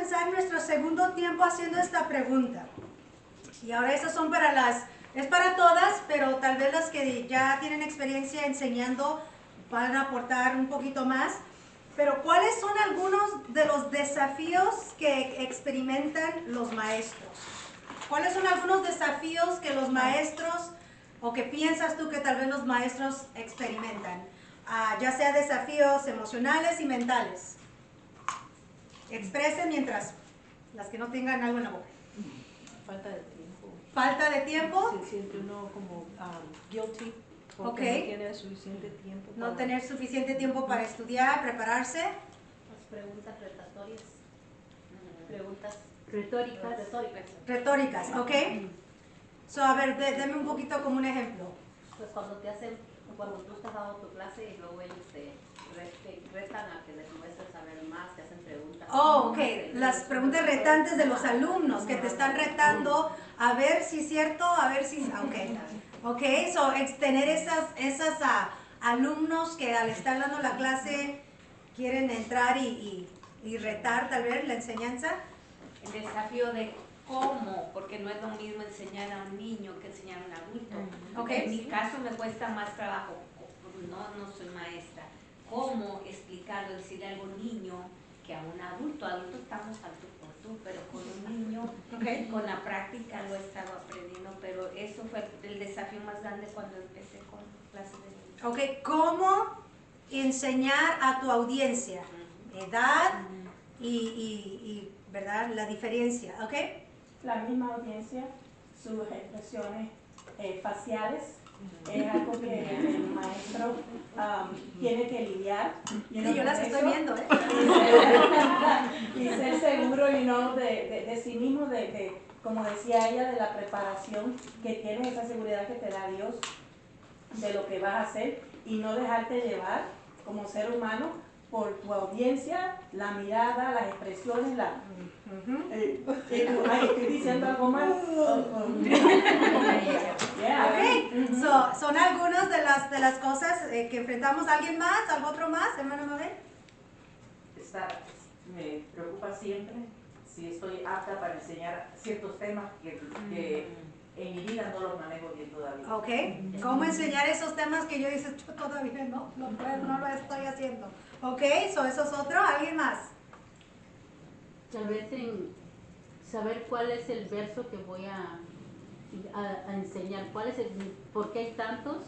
comenzar nuestro segundo tiempo haciendo esta pregunta. Y ahora esas son es para todas, pero tal vez las que ya tienen experiencia enseñando van a aportar un poquito más. Pero ¿cuáles son algunos de los desafíos que experimentan los maestros? ¿Cuáles son algunos desafíos que los maestros, o que piensas tú que tal vez los maestros experimentan? Ya sea desafíos emocionales y mentales. Expresen mientras las que no tengan algo en la boca. Falta de tiempo. ¿Falta de tiempo? Se siente uno como guilty porque no tiene suficiente tiempo. No tener suficiente tiempo para estudiar, prepararse. Las preguntas retatorias. Preguntas Retóricas, ok. So, a ver, deme un poquito como un ejemplo. Pues cuando tú estás dando tu clase y luego ellos te retan a que les muestres saber más, te hacen preguntas. Oh, ok. Las preguntas retantes de los alumnos que te están retando a ver si es cierto, a ver si... Ok, so, tener esas alumnos que al estar dando la clase quieren entrar y retar tal vez la enseñanza. El desafío de cómo, porque no es lo mismo enseñar a un niño que enseñar a un adulto. Okay. En mi caso me cuesta más trabajo, no soy maestra, cómo explicarlo, decirle a un niño que a un adulto. Adulto estamos al tú por tú, pero con un niño, con la práctica lo he estado aprendiendo, pero eso fue el desafío más grande cuando empecé con clases de niños. Ok, ¿cómo enseñar a tu audiencia? Edad y ¿verdad? La diferencia, ¿ok? La misma audiencia, sus expresiones faciales, es algo que el maestro tiene que lidiar. Sí, yo las estoy viendo, ¿eh? Y ser seguro de sí mismo, como decía ella, de la preparación que tienes, esa seguridad que te da Dios de lo que vas a hacer y no dejarte llevar como ser humano por tu audiencia, la mirada, las expresiones, estoy diciendo algo más. Son algunas de las cosas que enfrentamos. ¿Alguien más? ¿Algo otro más, hermano Mabel? Me preocupa siempre si estoy apta para enseñar ciertos temas que en mi vida no los manejo bien todavía. Ok, ¿cómo enseñar esos temas que yo todavía no lo estoy haciendo? Ok, eso es otro. ¿Alguien más? Tal vez en saber cuál es el verso que voy a enseñar, por qué hay tantos,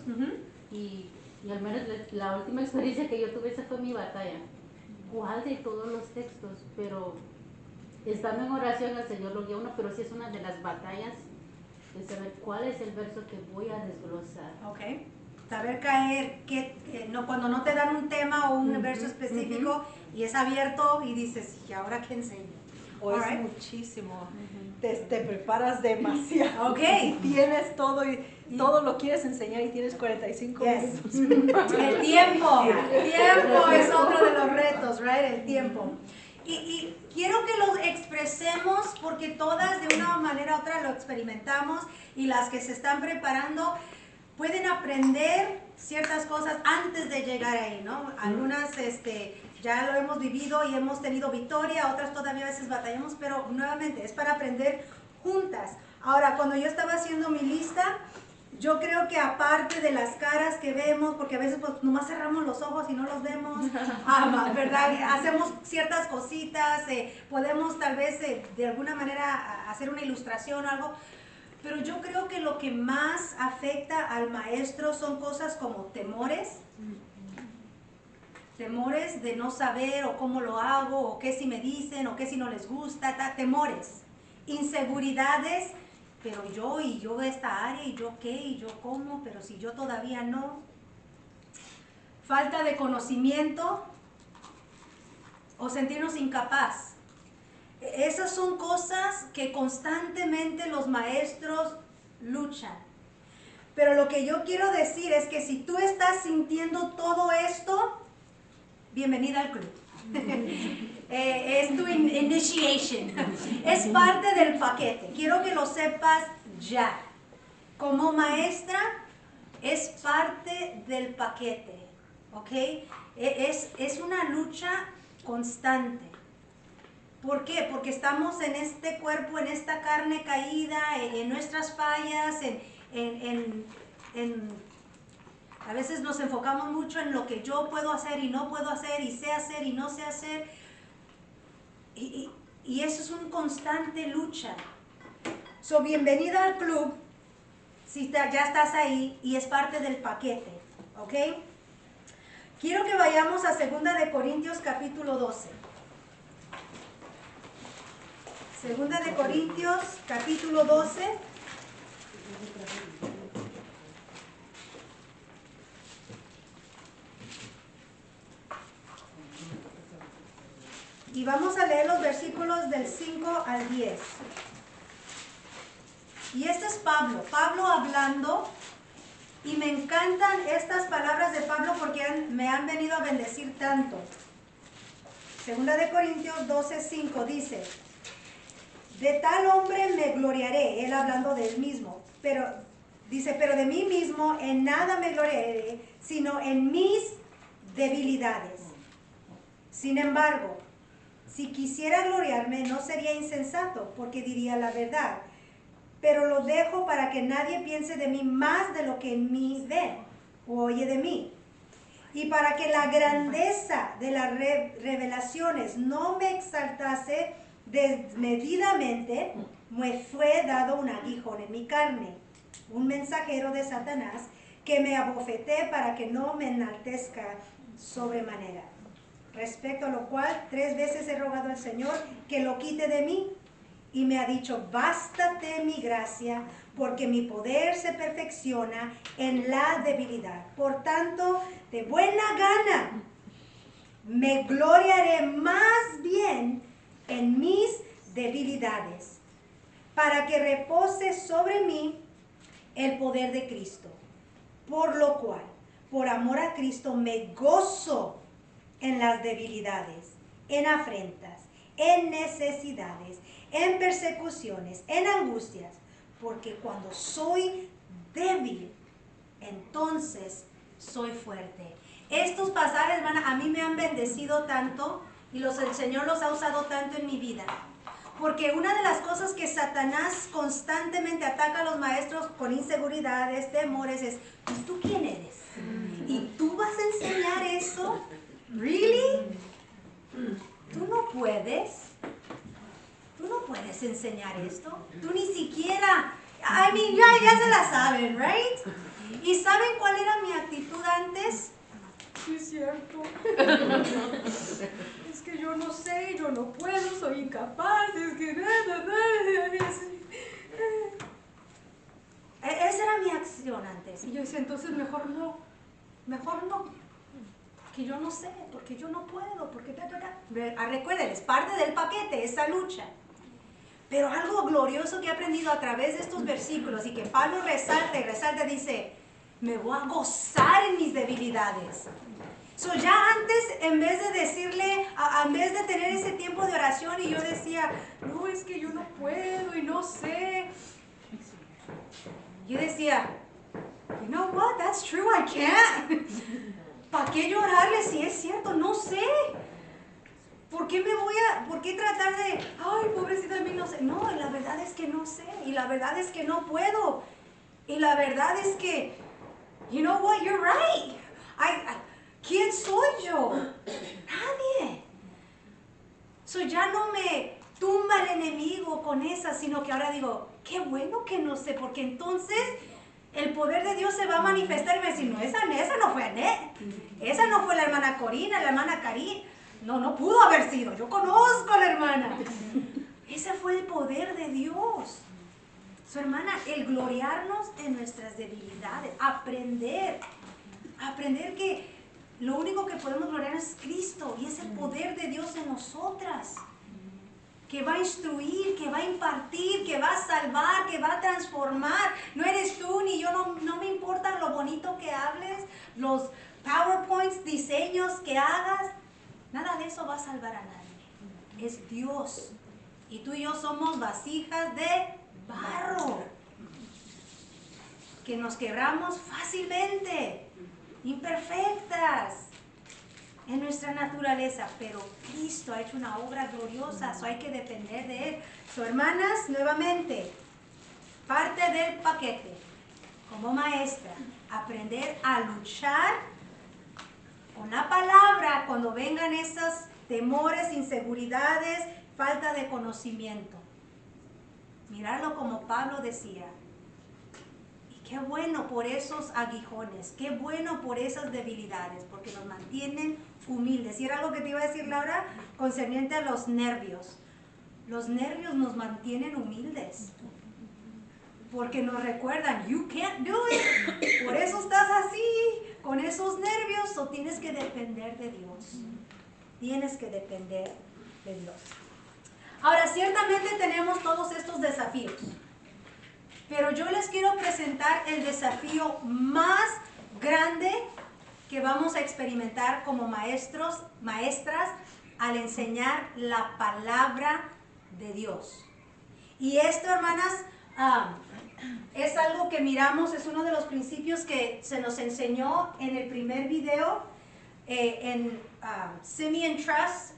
y al menos la última experiencia que yo tuve, esa fue mi batalla. ¿Cuál de todos los textos? Pero estando en oración el Señor lo guía uno, pero sí es una de las batallas de saber cuál es el verso que voy a desglosar. Ok, saber caer, cuando no te dan un tema o un verso específico y es abierto y dices, ¿y ahora qué enseño? O es muchísimo, te preparas demasiado. Ok. Tienes todo y todo lo quieres enseñar y tienes 45 minutos. El tiempo es otro de los retos, right? El tiempo. Y quiero que lo expresemos porque todas de una manera u otra lo experimentamos y las que se están preparando pueden aprender ciertas cosas antes de llegar ahí, ¿no? Algunas ya lo hemos vivido y hemos tenido victoria, otras todavía a veces batallamos, pero nuevamente es para aprender juntas. Ahora, cuando yo estaba haciendo mi lista, yo creo que aparte de las caras que vemos, porque a veces pues nomás cerramos los ojos y no los vemos, ¿verdad? Hacemos ciertas cositas, podemos tal vez de alguna manera hacer una ilustración o algo, pero yo creo que lo que más afecta al maestro son cosas como temores de no saber o cómo lo hago, o qué si me dicen, o qué si no les gusta, temores, inseguridades. Pero yo esta área, y yo qué, y yo cómo, pero si yo todavía no. Falta de conocimiento o sentirnos incapaz. Esas son cosas que constantemente los maestros luchan. Pero lo que yo quiero decir es que si tú estás sintiendo todo esto, bienvenida al club. Es tu initiation. Es parte del paquete. Quiero que lo sepas ya. Como maestra, es parte del paquete. ¿Ok? Es una lucha constante. ¿Por qué? Porque estamos en este cuerpo, en esta carne caída, en nuestras fallas, a veces nos enfocamos mucho en lo que yo puedo hacer y no puedo hacer, y sé hacer y no sé hacer. Y eso es una constante lucha. So, bienvenida al club, si ya estás ahí, y es parte del paquete, ¿ok? Quiero que vayamos a 2 de Corintios capítulo 12. 2 de Corintios capítulo 12. Y vamos a leer los versículos del 5 al 10. Y este es Pablo hablando, y me encantan estas palabras de Pablo porque me han venido a bendecir tanto. 2 de Corintios 12, 5 dice: de tal hombre me gloriaré, él hablando de él mismo, pero de mí mismo en nada me gloriaré, sino en mis debilidades. Sin embargo, si quisiera gloriarme, no sería insensato, porque diría la verdad. Pero lo dejo para que nadie piense de mí más de lo que en mí ve o oye de mí. Y para que la grandeza de las revelaciones no me exaltase desmedidamente, me fue dado un aguijón en mi carne, un mensajero de Satanás, que me abofeté para que no me enaltezca sobremanera. Respecto a lo cual 3 veces he rogado al Señor que lo quite de mí, y me ha dicho: bástate mi gracia, porque mi poder se perfecciona en la debilidad. Por tanto, de buena gana me gloriaré más bien en mis debilidades, para que repose sobre mí el poder de Cristo. Por lo cual, por amor a Cristo, me gozo en las debilidades, en afrentas, en necesidades, en persecuciones, en angustias, porque cuando soy débil, entonces soy fuerte. Estos pasajes, hermana, a mí me han bendecido tanto, y el Señor los ha usado tanto en mi vida. Porque una de las cosas que Satanás constantemente ataca a los maestros con inseguridades, temores, es: ¿y tú quién eres? ¿Y tú vas a enseñar eso? ¿Really? ¿Tú no puedes? ¿Tú no puedes enseñar esto? Tú ni siquiera... ya se la saben, ¿right? ¿Y saben cuál era mi actitud antes? Sí, es cierto. Es que yo no sé, yo no puedo, soy incapaz, es que... Esa era mi acción antes. Y yo decía, entonces mejor no. Porque yo no sé, porque yo no puedo, porque... Recuerden, es parte del paquete, esa lucha. Pero algo glorioso que he aprendido a través de estos versículos, y que Pablo resalta y resalta, dice: me voy a gozar en mis debilidades. Ya antes, en vez de decirle, en vez de tener ese tiempo de oración, y yo decía: no, es que yo no puedo y no sé. Yo decía: you know what, that's true, I can't. ¿Para qué llorarle si es cierto? No sé. ¿Por qué tratar de, ay, pobrecita de mí, no sé? No, la verdad es que no sé, y la verdad es que no puedo, y la verdad es que, you know what, you're right. ¿Quién soy yo? Nadie. Ya no me tumba el enemigo con esa, sino que ahora digo: qué bueno que no sé, porque entonces el poder de Dios se va a manifestar y me va a decir: no, esa no fue Anet, esa no fue la hermana Corina, la hermana Karin. No pudo haber sido. Yo conozco a la hermana. Ese fue el poder de Dios. Su hermana, el gloriarnos en nuestras debilidades. Aprender que lo único que podemos gloriar es Cristo. Y es el poder de Dios en nosotras. Que va a instruir, que va a impartir, que va a salvar, que va a transformar. No eres tú ni yo. No me importa lo bonito que hables, los PowerPoints, diseños que hagas. Nada de eso va a salvar a nadie. Es Dios. Y tú y yo somos vasijas de barro, que nos quebramos fácilmente, imperfectas. en nuestra naturaleza, pero Cristo ha hecho una obra gloriosa, so hay que depender de Él. So, hermanas, nuevamente, parte del paquete, como maestra, aprender a luchar con la palabra cuando vengan esos temores, inseguridades, falta de conocimiento. Mirarlo como Pablo decía. Y qué bueno por esos aguijones, qué bueno por esas debilidades, porque nos mantienen humildes. Y era algo que te iba a decir, Laura, concerniente a los nervios. Los nervios nos mantienen humildes. Porque nos recuerdan, you can't do it. Por eso estás así, con esos nervios, o tienes que depender de Dios. Tienes que depender de Dios. Ahora, ciertamente tenemos todos estos desafíos, pero yo les quiero presentar el desafío más grande que vamos a experimentar como maestros, maestras, al enseñar la palabra de Dios. Y esto, hermanas, es algo que miramos, es uno de los principios que se nos enseñó en el primer video, en Simeon Trust.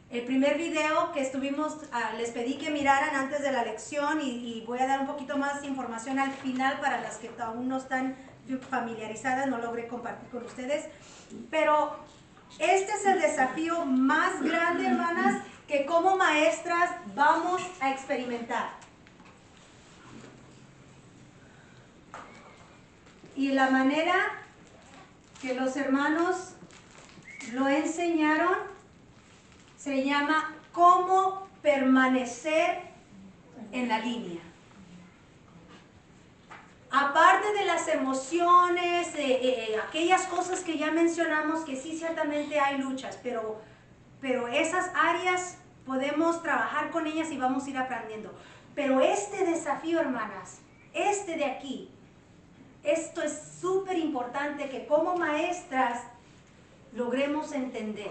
El primer video que estuvimos, les pedí que miraran antes de la lección y voy a dar un poquito más de información al final para las que aún no están familiarizadas, no logré compartir con ustedes. Pero este es el desafío más grande, hermanas, que como maestras vamos a experimentar. Y la manera que los hermanos lo enseñaron se llama cómo permanecer en la línea. Aparte de las emociones, aquellas cosas que ya mencionamos, que sí ciertamente hay luchas, pero esas áreas podemos trabajar con ellas y vamos a ir aprendiendo. Pero este desafío, hermanas, este de aquí, esto es súper importante que como maestras logremos entender.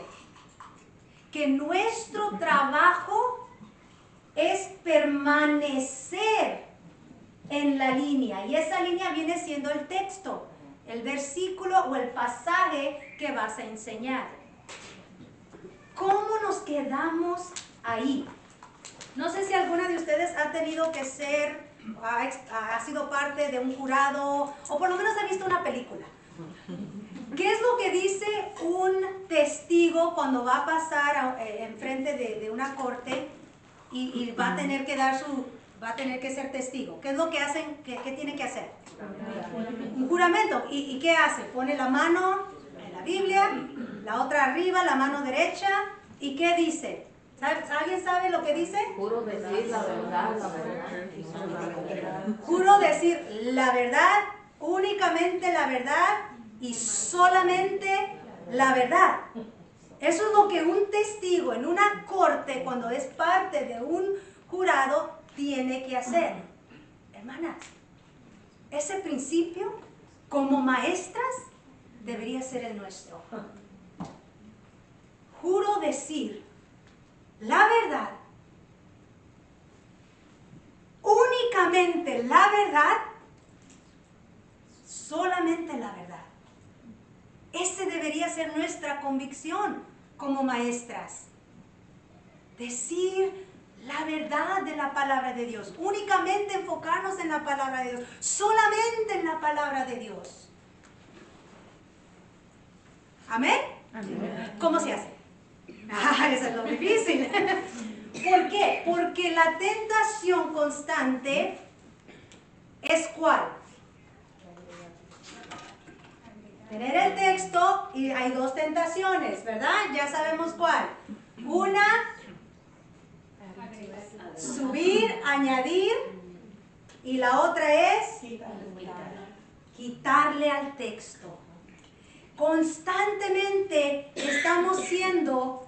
Que nuestro trabajo es permanecer en la línea. Y esa línea viene siendo el texto, el versículo o el pasaje que vas a enseñar. ¿Cómo nos quedamos ahí? No sé si alguna de ustedes ha tenido que ser, ha sido parte de un jurado, o por lo menos ha visto una película. ¿Qué es lo que dice un testigo cuando va a pasar enfrente de una corte y va a tener que va a tener que ser testigo? ¿Qué es lo que hacen? ¿Qué tiene que hacer? Un juramento. ¿Y qué hace? Pone la mano en la Biblia, la otra arriba, la mano derecha. ¿Y qué dice? ¿Alguien sabe lo que dice? Juro decir la verdad, Juro decir la verdad, únicamente la verdad y solamente la verdad. Eso es lo que un testigo en una corte, cuando es parte de un jurado, tiene que hacer. Hermanas, ese principio, como maestras, debería ser el nuestro. Juro decir la verdad, únicamente la verdad, solamente la verdad. Ese debería ser nuestra convicción como maestras. Decir la verdad de la palabra de Dios. Únicamente enfocarnos en la palabra de Dios. Solamente en la palabra de Dios. ¿Amén? Amén. ¿Cómo se hace? Eso es lo difícil. ¿Por qué? Porque la tentación constante es ¿cuál? Tener el texto y hay dos tentaciones, ¿verdad? Ya sabemos cuál. Una, subir, añadir, y la otra es quitarle al texto. Constantemente estamos siendo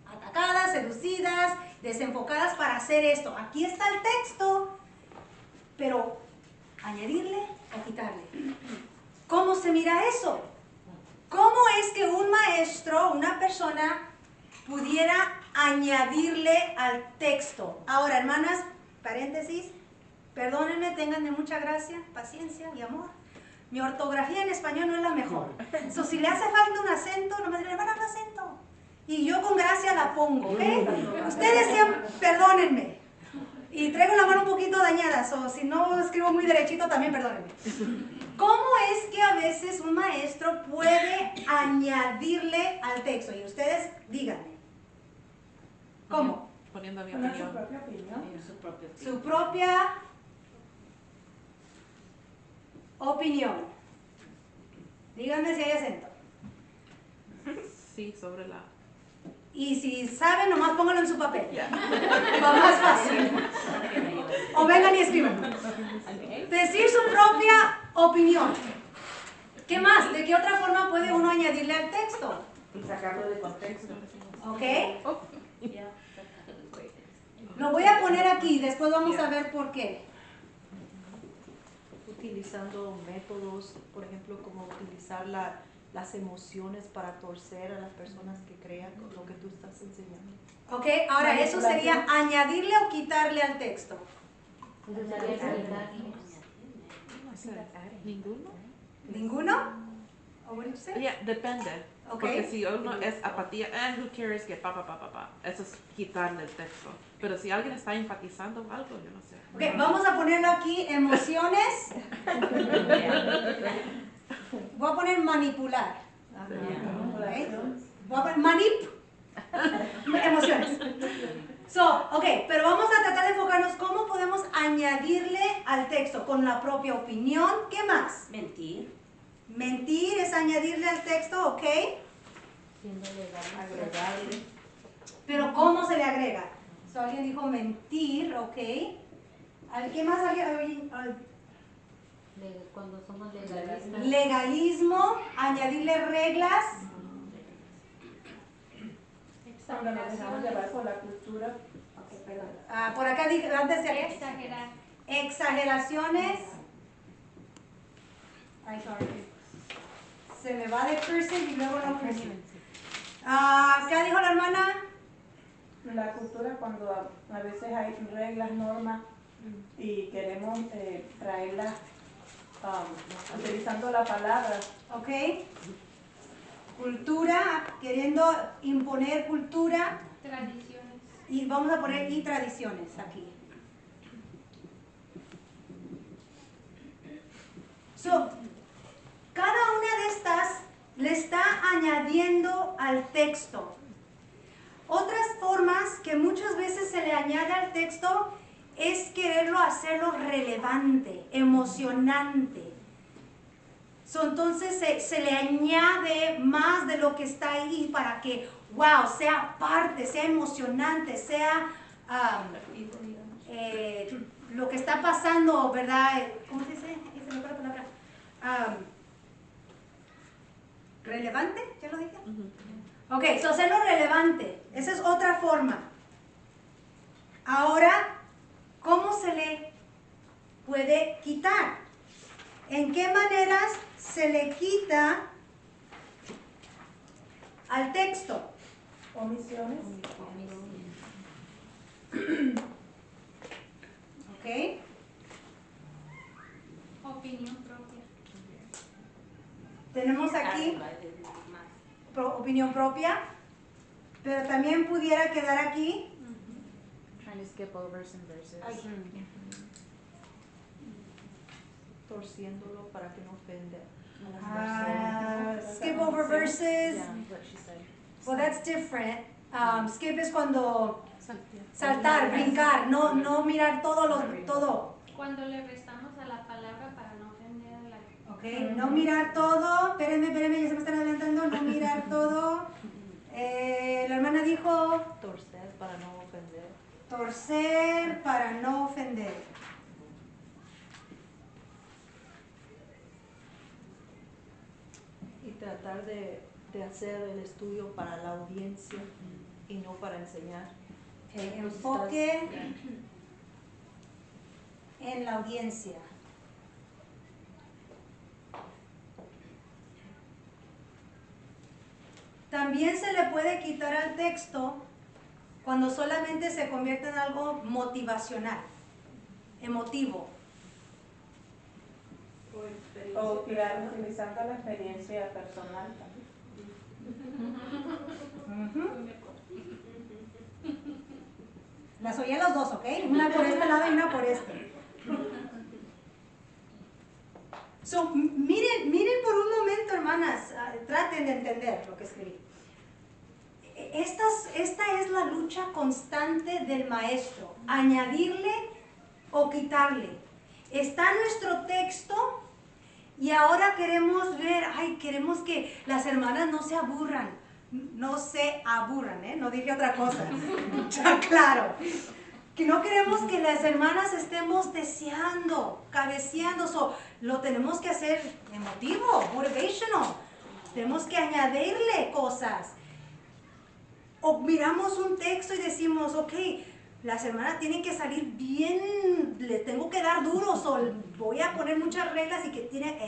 atacadas, seducidas, desenfocadas para hacer esto. Aquí está el texto, pero añadirle o quitarle. ¿Cómo se mira eso? ¿Cómo es que un maestro, una persona, pudiera añadirle al texto? Ahora, hermanas, paréntesis, perdónenme, ténganme mucha gracia, paciencia y amor. Mi ortografía en español no es la mejor. So, si le hace falta un acento, no me dirán, hermana, un acento. Y yo con gracia la pongo, ¿ok? Ustedes ya, perdónenme. Y traigo la mano un poquito dañada, o si no escribo muy derechito también, perdónenme. ¿Cómo es que a veces un maestro puede añadirle al texto? Y ustedes díganme. ¿Cómo? Poniendo mi Poner su opinión. propia opinión. Su propia opinión. Díganme si hay acento. Sí, sobre la... Y si saben, nomás pónganlo en su papel. Va más fácil. O vengan y escriban. Decir su propia opinión. ¿Qué más? ¿De qué otra forma puede uno añadirle al texto? Y sacarlo de contexto. ¿Ok? Lo voy a poner aquí, después vamos a ver por qué. Utilizando métodos, por ejemplo, como utilizar las emociones para torcer a las personas que crean con lo que tú estás enseñando. ¿Ok? Ahora, eso sería añadirle o quitarle al texto. ¿Ninguno? ¿Ninguno? ¿O what did you say? Yeah, depende. Ok. Porque si uno es apatía, who cares que pa. Eso es quitarle el texto. Pero si alguien está enfatizando algo, yo no sé. Ok, vamos a ponerlo aquí, emociones. Voy a poner manipular. Ok. Voy a poner emociones. Ok, pero vamos a tratar de enfocarnos cómo podemos añadirle al texto con la propia opinión. ¿Qué más? Mentir. Mentir es añadirle al texto, ok. Agregarle. Pero ¿cómo se le agrega? Alguien dijo mentir, ok. ¿Qué más? Cuando somos legalistas. Legalismo, añadirle reglas. Cuando nos dejamos llevar por la cultura. Por acá dije, antes de Exagerar. exageraciones. Ay, sorry. Se me va de cursing y luego no cursing. ¿Qué dijo la hermana? La cultura, cuando a veces hay reglas, normas y queremos traerlas utilizando la palabra. Ok. Cultura, queriendo imponer cultura. Tradiciones. Y vamos a poner y tradiciones aquí. Cada una de estas le está añadiendo al texto. Otras formas que muchas veces se le añade al texto es quererlo hacerlo relevante, emocionante. Entonces se le añade más de lo que está ahí para que, wow, sea parte, sea emocionante, sea lo que está pasando, ¿verdad? ¿Cómo se dice? Se me fue la palabra. ¿Relevante? ¿Ya lo dije? Ok, hacerlo relevante. Esa es otra forma. Ahora, ¿cómo se le puede quitar? ¿En qué maneras se le quita al texto? Omisiones. Ok. Opinión propia. Tenemos aquí opinión propia, pero también pudiera quedar aquí. Trying to skip over some verses. Torciéndolo para que no ofenda a las personas. Skip over verses. Yeah, what she said. Well, that's different. Skip es cuando saltar, brincar, no mirar todo. Cuando le restamos a la palabra para no ofender a la... Ok, no mirar todo. Espérenme, ya se me están adelantando. No mirar todo. La hermana dijo Torcer para no ofender. torcer para no ofender. Y tratar de hacer el estudio para la audiencia y no para enseñar. Enfoque en la audiencia. También se le puede quitar al texto cuando solamente se convierte en algo motivacional, emotivo. O utilizando la experiencia personal también. Las oí a los dos, ¿ok? Una por este lado y una por este. So, miren por un momento, hermanas, traten de entender lo que escribí. Esta es la lucha constante del maestro, añadirle o quitarle. Está nuestro texto y ahora queremos ver, queremos que las hermanas no se aburran. No se aburran, no dije otra cosa. Ya claro. Que no queremos que las hermanas estemos deseando, cabeceando. Lo tenemos que hacer emotivo, motivational. Tenemos que añadirle cosas. O miramos un texto y decimos, ok, las hermanas tienen que salir bien, le tengo que dar duro, voy a poner muchas reglas y que tiene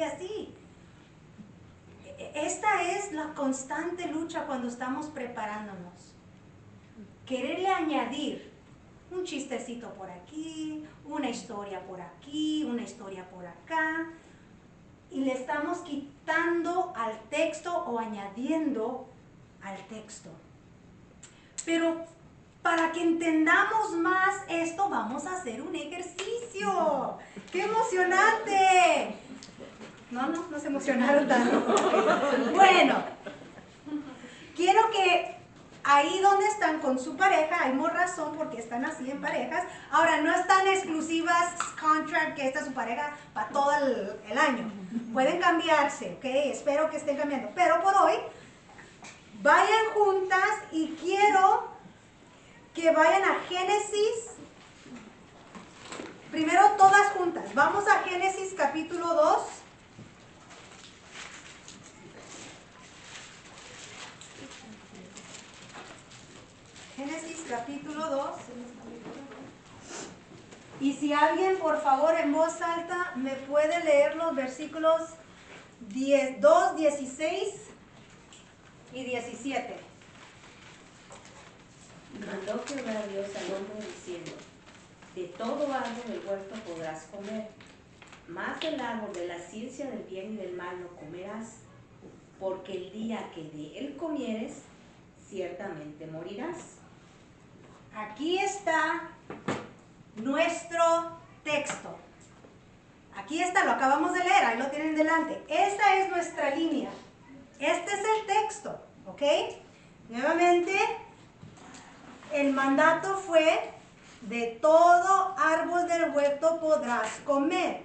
así. Esta es la constante lucha cuando estamos preparándonos. Quererle añadir un chistecito por aquí, una historia por aquí, una historia por acá, y le estamos quitando al texto o añadiendo al texto. Pero para que entendamos más esto, vamos a hacer un ejercicio. ¡Qué emocionante! No se emocionaron tanto. Bueno, quiero que ahí donde están con su pareja, hay más razón porque están así en parejas. Ahora, no están exclusivas contract que esta es su pareja para todo el año. Pueden cambiarse, ¿ok? Espero que estén cambiando. Pero por hoy, vayan juntas y quiero que vayan a Génesis. Primero todas juntas. Vamos a Génesis capítulo 2. Génesis capítulo 2. Y si alguien, por favor, en voz alta, me puede leer los versículos 2, 16 y 17. Mandó Jehová Dios al hombre diciendo: de todo árbol del huerto podrás comer, mas del árbol de la ciencia del bien y del mal no comerás, porque el día que de él comieres, ciertamente morirás. Aquí está nuestro texto. Aquí está, lo acabamos de leer, ahí lo tienen delante. Esta es nuestra línea. Este es el texto, ¿ok? Nuevamente, el mandato fue: de todo árbol del huerto podrás comer,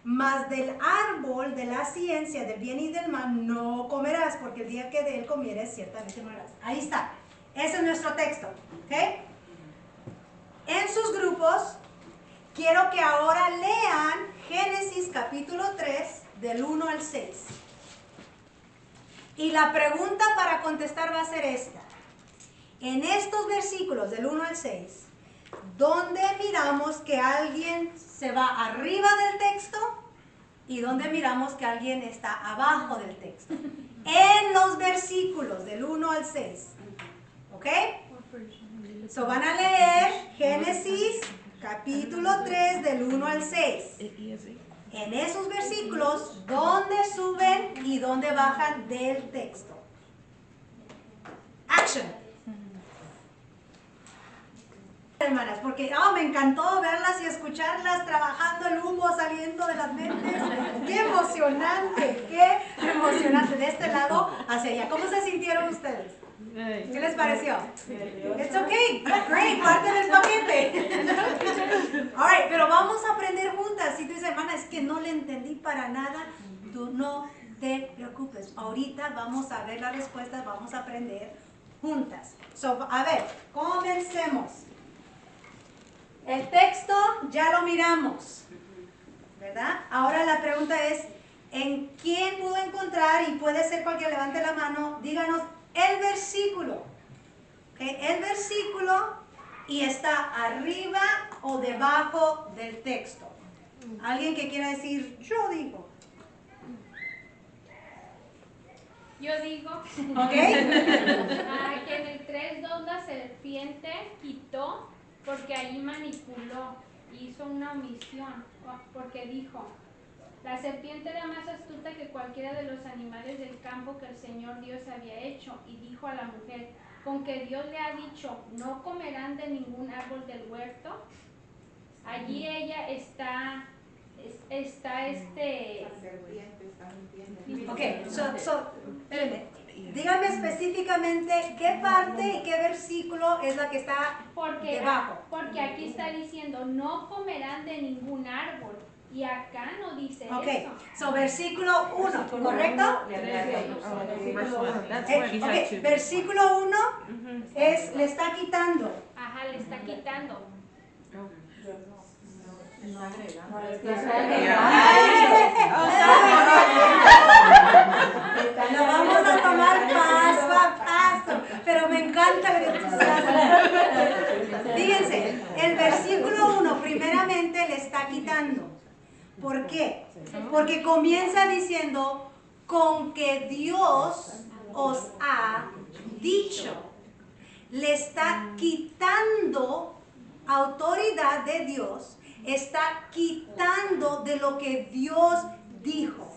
mas del árbol de la ciencia del bien y del mal no comerás, porque el día que de él comieres ciertamente morirás. Ahí está, ese es nuestro texto, ¿ok? En sus grupos, quiero que ahora lean Génesis capítulo 3 del 1 al 6. Y la pregunta para contestar va a ser esta. En estos versículos del 1 al 6, ¿dónde miramos que alguien se va arriba del texto y dónde miramos que alguien está abajo del texto? En los versículos del 1 al 6. ¿Ok? So van a leer Génesis capítulo 3 del 1 al 6. En esos versículos, ¿dónde suben y dónde bajan del texto? Action. Hermanas, porque me encantó verlas y escucharlas trabajando el humo saliendo de las mentes. ¡Qué emocionante! ¡Qué emocionante! De este lado hacia allá. ¿Cómo se sintieron ustedes? ¿Qué les pareció? It's okay. Great. Parte del paquete. All right, pero vamos a aprender juntas. Si tú dices, hermana, es que no le entendí para nada, tú no te preocupes. Ahorita vamos a ver las respuestas, vamos a aprender juntas. So, a ver, comencemos. El texto ya lo miramos, ¿verdad? Ahora la pregunta es, ¿en quién pudo encontrar? Y puede ser cualquiera, levante la mano, díganos el versículo. ¿Okay? El versículo y está arriba o debajo del texto. ¿Alguien que quiera decir, yo digo? Yo digo ¿Ok? que en el 3.2 la serpiente quitó porque ahí manipuló, hizo una omisión, porque dijo, La serpiente era más astuta que cualquiera de los animales del campo que el Señor Dios había hecho, y dijo a la mujer, con que Dios le ha dicho, no comerán de ningún árbol del huerto. Allí ella está Ok, espérenme. Dígame específicamente qué parte y qué versículo es la que está debajo. Porque aquí está diciendo, no comerán de ningún árbol. Y acá no dice Ok, eso. so versículo 1, ¿correcto? Ok, versículo 1 es, le está quitando. Ajá, le está quitando. Lo vamos a tomar paso a paso, pero me encanta el entusiasmo. Fíjense, el versículo 1 primeramente le está quitando. ¿Por qué? Porque comienza diciendo, con que Dios os ha dicho. Le está quitando autoridad de Dios, está quitando de lo que Dios dijo,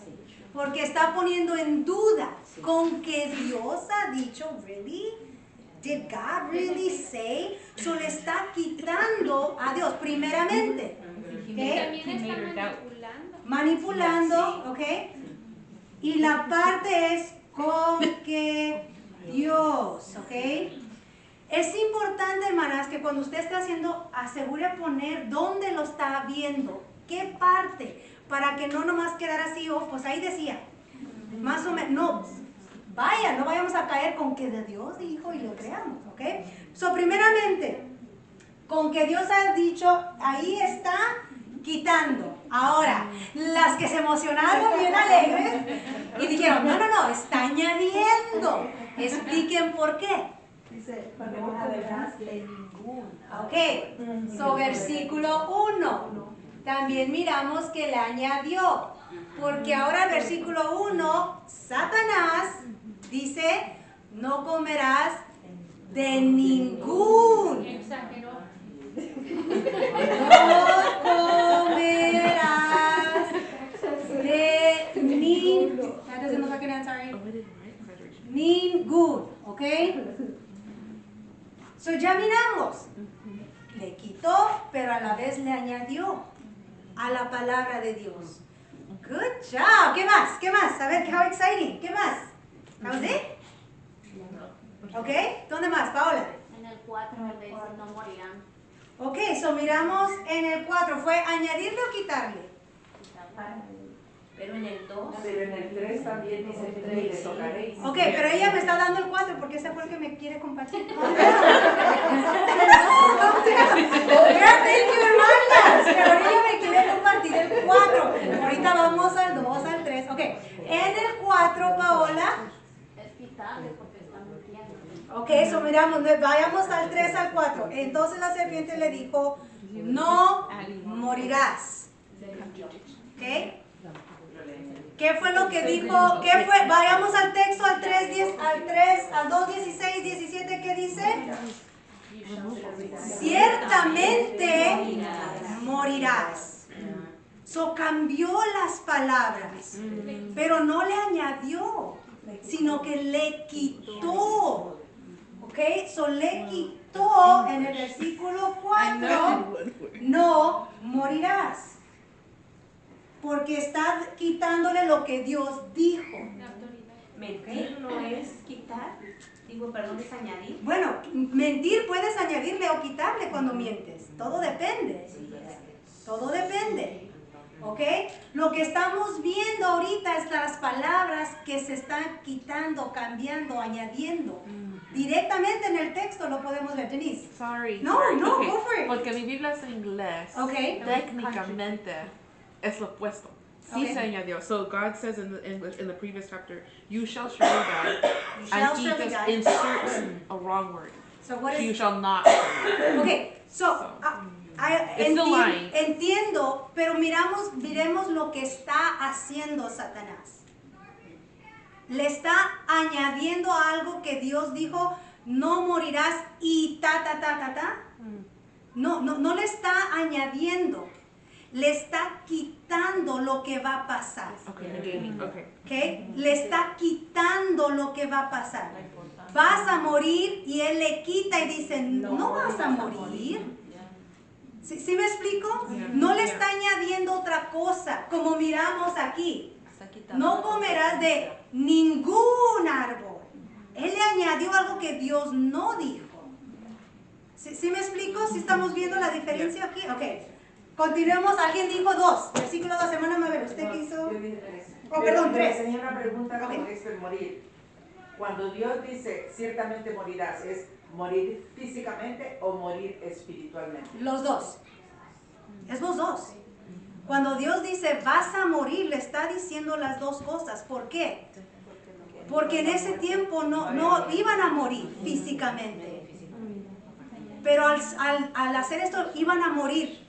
porque está poniendo en duda con que Dios ha dicho, ¿really? Did God really say? So le está quitando a Dios, primeramente. ¿Okay? También está manipulando. Manipulando, ¿ok? Y la parte es con que Dios, ¿ok? Es importante, hermanas, que cuando usted esté haciendo, asegure poner dónde lo está viendo, qué parte, para que no nomás quedar así, oh, pues ahí decía, más o menos, no, no vayamos a caer con que de Dios dijo y lo creamos, ¿ok? So, primeramente, con que Dios ha dicho, ahí está quitando. Ahora, las que se emocionaron bien alegres y dijeron, no, está añadiendo. Expliquen por qué. Dice, no comerás de ningún. Ok, so versículo 1. También miramos que le añadió. Porque ahora el versículo 1, Satanás dice, no comerás de ningún. Exageró. No comerás de ningún. That doesn't look like an answer. Ningún, ¿ok? So ya miramos. Le quitó, pero a la vez le añadió a la palabra de Dios. Good job. ¿Qué más? ¿Qué más? A ver, how exciting. ¿Qué más? That was it? ¿Ok? ¿Dónde más, Paola? En el 4 dice no morirán. Ok, so miramos en el 4. ¿Fue añadirle o quitarle? Pero en el 2. Pero en el 3 también dice 3 le tocaréis. Ok, pero ella me está dando el 4 porque ese fue el que me quiere compartir. Thank you, hermanas. Pero ella me quiere compartir el 4. Ahorita vamos al 2, al 3. Ok, en el 4, Paola. Es quitarle porque está mintiendo. Ok, eso miramos, vayamos al 3 al 4. Entonces la serpiente le dijo, no morirás. Ok. ¿Qué fue lo que dijo? ¿Qué fue? Vayamos al texto, al 2, 16, 17, ¿qué dice? Ciertamente morirás. So cambió las palabras, pero no le añadió, sino que le quitó. ¿Ok? So le quitó en el versículo 4, no morirás. Porque está quitándole lo que Dios dijo. Mentir no es quitar, es añadir. Bueno, mentir puedes añadirle o quitarle cuando mientes. Todo depende. Todo depende. ¿Ok? Lo que estamos viendo ahorita es las palabras que se están quitando, cambiando, añadiendo. Directamente en el texto lo podemos ver. Denise. Sorry. No, Okay, go for it. Porque mi Biblia es en inglés. Okay. Técnicamente es lo opuesto. Sí Okay. se añadió. So God says in the previous chapter, you shall surely die. shall And he surely just die. inserts a wrong word. So what is You shall not surely die. Okay, so It's still lying. entiendo, pero miremos lo que está haciendo Satanás. Le está añadiendo algo que Dios dijo, no morirás y ta. No le está añadiendo. le está quitando lo que va a pasar. ¿Ok? Le está quitando lo que va a pasar. Vas a morir y él le quita y dice, no vas a morir. ¿Sí me explico? No le está añadiendo otra cosa, como miramos aquí. No comerás de ningún árbol. Él le añadió algo que Dios no dijo. ¿Sí me explico? ¿Sí estamos viendo la diferencia aquí? Ok. Continuemos. Alguien dijo 2. Versículo 2, hermana Mabel. ¿Usted qué hizo? Yo dije 3. Oh, perdón, 3. Tenía una pregunta con esto de morir. Cuando Dios dice, ciertamente morirás, ¿es morir físicamente o morir espiritualmente? Los dos. Es los dos. Cuando Dios dice, vas a morir, le está diciendo las dos cosas. ¿Por qué? Porque en ese tiempo no iban a morir físicamente. Pero al hacer esto, iban a morir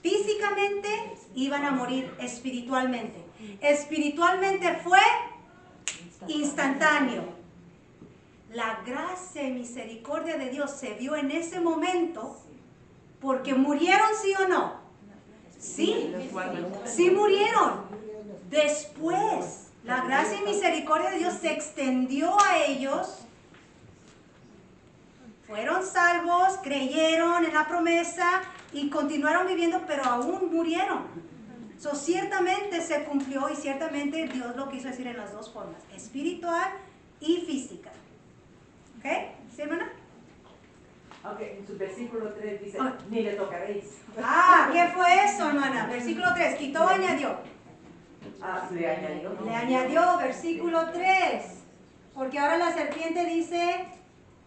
físicamente, iban a morir espiritualmente. Espiritualmente fue instantáneo. La gracia y misericordia de Dios se vio en ese momento porque murieron, ¿sí o no? Sí, sí murieron. Después, la gracia y misericordia de Dios se extendió a ellos. Fueron salvos, creyeron en la promesa y continuaron viviendo, pero aún murieron. So, ciertamente se cumplió y ciertamente Dios lo quiso decir en las dos formas, espiritual y física. ¿Ok? ¿Sí, hermana? Ok, en su versículo 3 dice, ni le tocaréis. ¿Qué fue eso, hermana? Versículo 3, ¿quitó o añadió? Le añadió. Le añadió, versículo 3. Porque ahora la serpiente dice,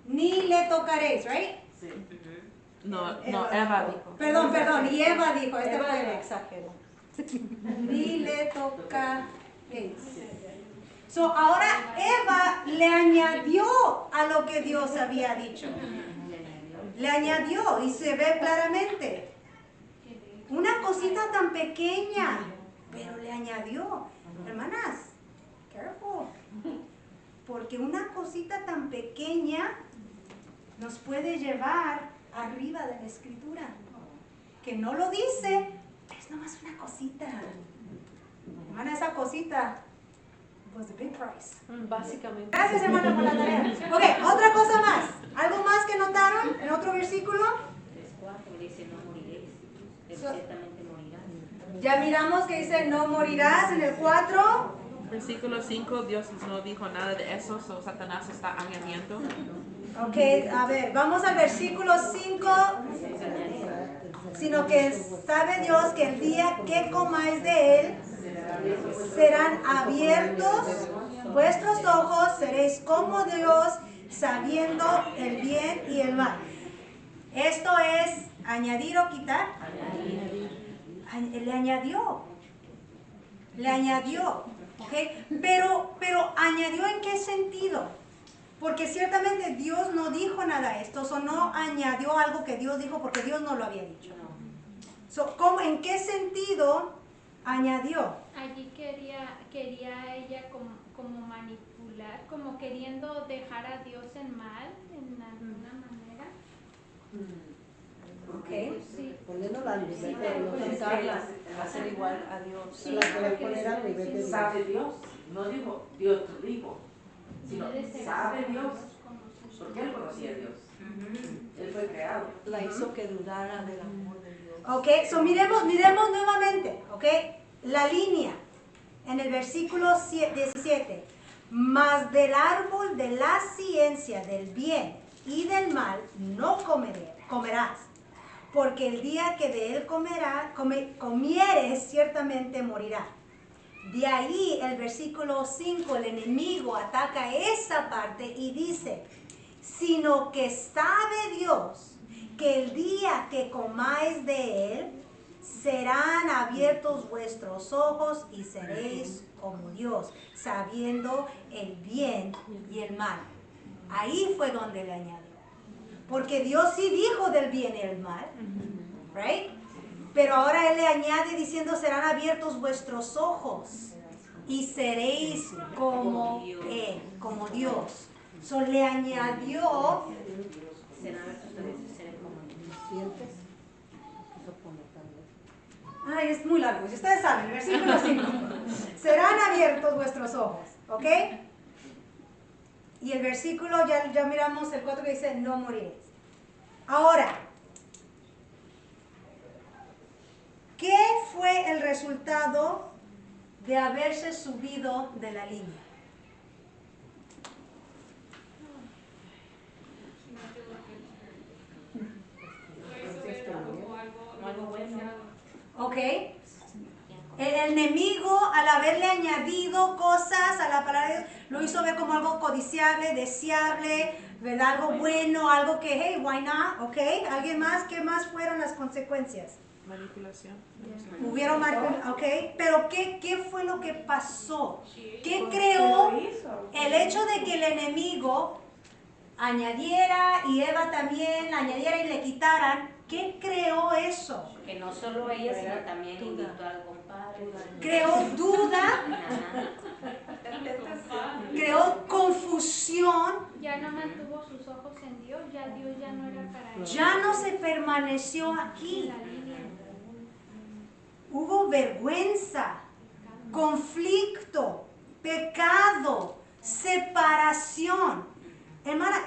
ni le tocaréis, ¿right? Sí. No, Eva dijo. Perdón, y Eva dijo, Eva fue le exageró. Ni le tocaréis. So, ahora Eva le añadió a lo que Dios había dicho. Le añadió y se ve claramente. Una cosita tan pequeña, pero le añadió. Hermanas, careful. Porque una cosita tan pequeña nos puede llevar arriba de la escritura. Que no lo dice, es nomás una cosita. Hermana, esa cosita was a big price. Básicamente. Gracias, hermana, por la tarea. Ok, otra cosa más. ¿Algo más que notaron en otro versículo? 3:4 dice, no moriréis, pero ciertamente morirás. Ya miramos que dice, no morirás en el 4. Versículo 5, Dios no dijo nada de eso, so Satanás está añadiendo. Ok, a ver, vamos al versículo 5. Sino que sabe Dios que el día que comáis de él, serán abiertos vuestros ojos, seréis como Dios, sabiendo el bien y el mal. Esto es añadir o quitar. Le añadió, ¿ok? Pero añadió ¿en qué sentido? Porque ciertamente Dios no dijo nada de esto, o no añadió algo que Dios dijo porque Dios no lo había dicho. ¿En qué sentido añadió? Allí quería ella como manipular, como queriendo dejar a Dios en mal, en alguna manera. Ok. Sí. Poniendo la libertad de Intentarla hacer igual a Dios. Sí, la querer poner al nivel de Dios. ¿Sabe Dios? No dijo, Dios te dijo, sino sabe Dios. Porque él conocía a Dios. Él fue creado. La hizo que dudara del amor de Dios. Ok, miremos nuevamente, ok, la línea en el versículo 17. Mas del árbol de la ciencia del bien y del mal no comerás, porque el día que de él comieres ciertamente morirás. De ahí el versículo 5, el enemigo ataca esa parte y dice, sino que sabe Dios que el día que comáis de él, serán abiertos vuestros ojos y seréis como Dios, sabiendo el bien y el mal. Ahí fue donde le añadió. Porque Dios sí dijo del bien y el mal, right? Pero ahora él le añade diciendo, serán abiertos vuestros ojos y seréis como él, como Dios. So le añadió. algo. Y ustedes saben, versículo 5. Serán abiertos vuestros ojos, ¿ok? Y el versículo, ya miramos el 4 que dice, no moriréis. Ahora, ¿qué fue el resultado de haberse subido de la línea? ¿Ok? El enemigo, al haberle añadido cosas a la palabra de Dios, lo hizo ver como algo codiciable, deseable, ¿verdad? Algo bueno, algo que, hey, why not? ¿Ok? ¿Alguien más? ¿Qué más fueron las consecuencias? Manipulación. Hubieron ¿ok? Pero ¿qué fue lo que pasó? ¿Qué creó el hecho de que el enemigo añadiera y Eva también añadiera y le quitaran? ¿Qué creó eso? Que no solo ella, sino también invitó al compadre. Creó duda, creó confusión. Ya no mantuvo sus ojos en Dios, ya Dios ya no era para él. Ya no se permaneció aquí. La línea. Hubo vergüenza, conflicto, pecado, separación. Hermana,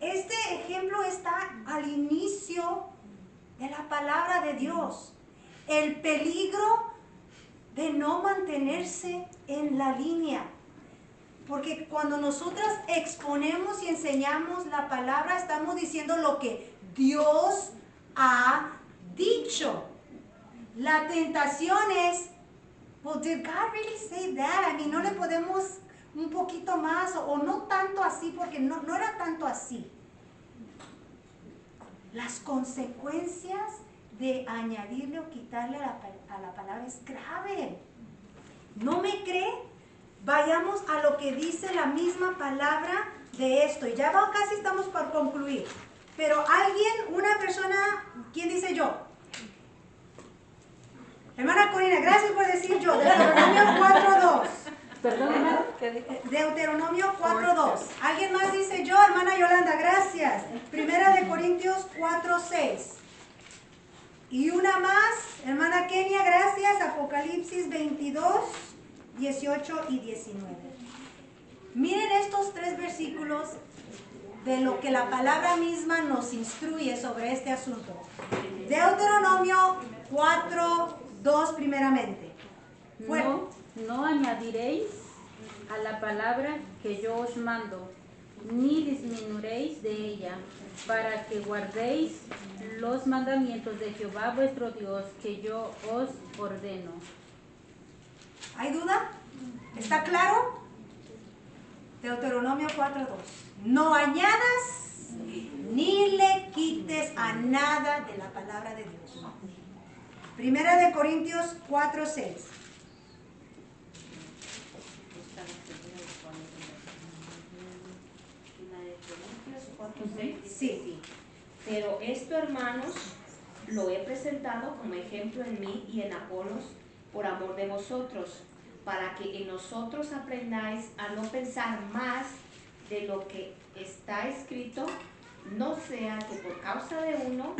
este ejemplo está al inicio de la palabra de Dios. El peligro de no mantenerse en la línea. Porque cuando nosotras exponemos y enseñamos la palabra, estamos diciendo lo que Dios ha dicho. La tentación es, well, did God really say that? I mean, no le podemos un poquito más o no tanto así, porque no era tanto así. Las consecuencias de añadirle o quitarle a la palabra es grave. ¿No me cree? Vayamos a lo que dice la misma palabra de esto. Y ya casi estamos por concluir. Pero alguien, una persona, ¿quién dice yo? Hermana Corina, gracias por decir yo. Deuteronomio 4.2. Perdón, hermano. Deuteronomio 4.2. ¿Alguien más dice yo? Hermana Yolanda, gracias. Primera de Corintios 4.6. Y una más, hermana Kenia, gracias. Apocalipsis 22, 18 y 19. Miren estos 3 versículos de lo que la palabra misma nos instruye sobre este asunto. Deuteronomio 4.2 primeramente. No añadiréis a la palabra que yo os mando, ni disminuiréis de ella, para que guardéis los mandamientos de Jehová vuestro Dios, que yo os ordeno. ¿Hay duda? ¿Está claro? Deuteronomio 4.2. No añadas ni le quites a nada de la palabra de Dios. Primera de Corintios 4.6. Sí. Pero esto, hermanos, lo he presentado como ejemplo en mí y en Apolos por amor de vosotros, para que en nosotros aprendáis a no pensar más de lo que está escrito, no sea que por causa de uno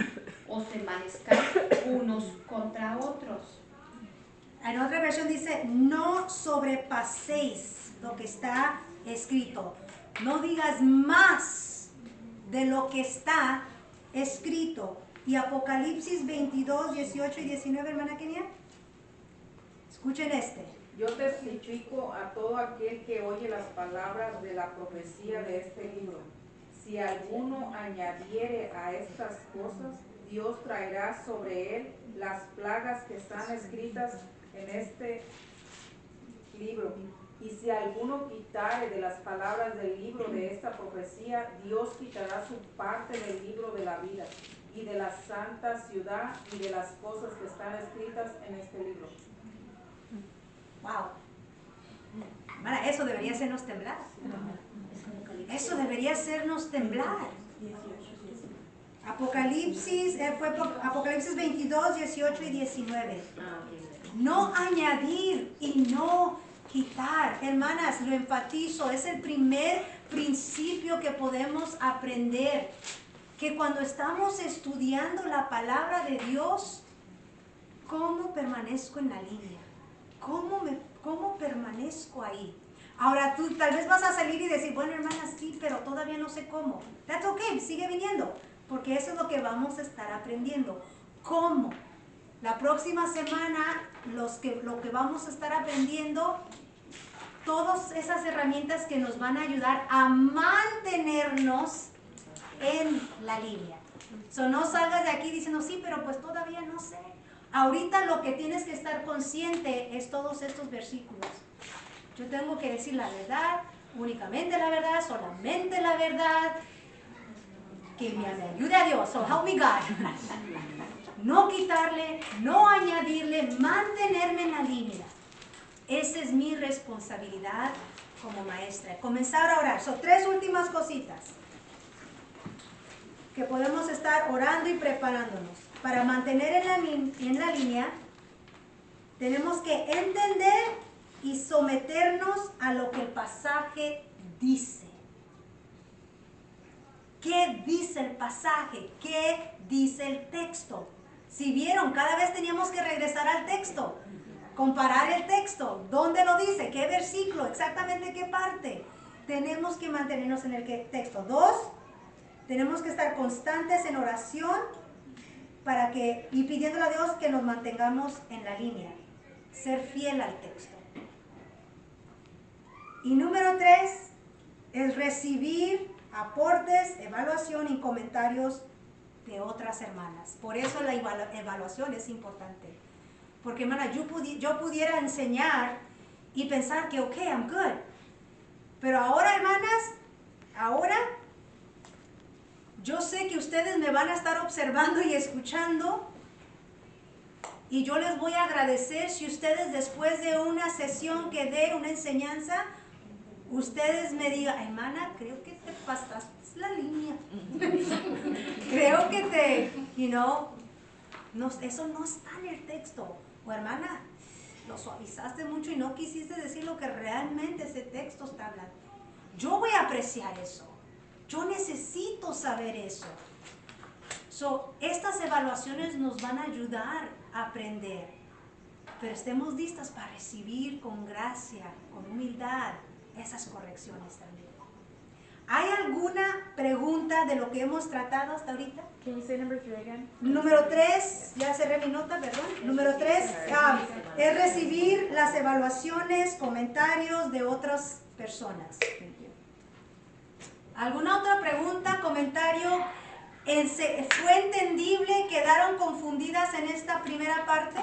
os envanezcáis unos contra otros. En otra versión dice, no sobrepaséis lo que está escrito. No digas más de lo que está escrito. Y Apocalipsis 22, 18 y 19, hermana Kenia. Escuchen este. Yo testifico a todo aquel que oye las palabras de la profecía de este libro. Si alguno añadiere a estas cosas, Dios traerá sobre él las plagas que están escritas en este libro. Y si alguno quitare de las palabras del libro de esta profecía, Dios quitará su parte del libro de la vida y de la santa ciudad y de las cosas que están escritas en este libro. Wow. Hermana, eso debería hacernos temblar. Eso debería hacernos temblar. Apocalipsis, Apocalipsis 22, 18 y 19. No añadir y no quitar. Hermanas, lo enfatizo, es el primer principio que podemos aprender. Que cuando estamos estudiando la palabra de Dios, ¿Cómo permanezco en la línea? ¿Cómo permanezco ahí? Ahora tú tal vez vas a salir y decir, bueno hermana, sí, pero todavía no sé cómo. That's okay, sigue viniendo, porque eso es lo que vamos a estar aprendiendo. ¿Cómo? La próxima semana lo que vamos a estar aprendiendo, todas esas herramientas que nos van a ayudar a mantenernos en la línea. So, no salgas de aquí diciendo, sí, pero pues todavía no sé. Ahorita lo que tienes que estar consciente es todos estos versículos. Yo tengo que decir la verdad, únicamente la verdad, solamente la verdad. Que me ayude a Dios, so help me God. No quitarle, no añadirle, mantenerme en la línea. Esa es mi responsabilidad como maestra. Comenzar a orar. Son 3 últimas cositas que podemos estar orando y preparándonos. Para mantener en la línea, tenemos que entender y someternos a lo que el pasaje dice. ¿Qué dice el pasaje? ¿Qué dice el texto? Si vieron, cada vez teníamos que regresar al texto, comparar el texto, ¿dónde lo dice? ¿Qué versículo? Exactamente qué parte. Tenemos que mantenernos en el texto. 2, tenemos que estar constantes en oración y pidiéndole a Dios que nos mantengamos en la línea, ser fiel al texto. Y número 3 es recibir aportes, evaluación y comentarios de otras hermanas. Por eso la evaluación es importante. Porque, hermana, yo pudiera enseñar y pensar que, ok, I'm good. Pero ahora, hermanas, yo sé que ustedes me van a estar observando y escuchando. Y yo les voy a agradecer si ustedes después de una sesión que dé una enseñanza, ustedes me digan, hermana, creo que te pasaste la línea. Creo que eso no está en el texto. O hermana, lo suavizaste mucho y no quisiste decir lo que realmente ese texto está hablando. Yo voy a apreciar eso. Yo necesito saber eso. Estas evaluaciones nos van a ayudar a aprender. Pero estemos listas para recibir con gracia, con humildad, esas correcciones también. ¿Hay alguna pregunta de lo que hemos tratado hasta ahorita? Can you say number 3 again? Número 3, ya cerré mi nota, perdón. Número 3 es recibir las evaluaciones, comentarios de otras personas. ¿Alguna otra pregunta, comentario? ¿Fue entendible? ¿Quedaron confundidas en esta primera parte?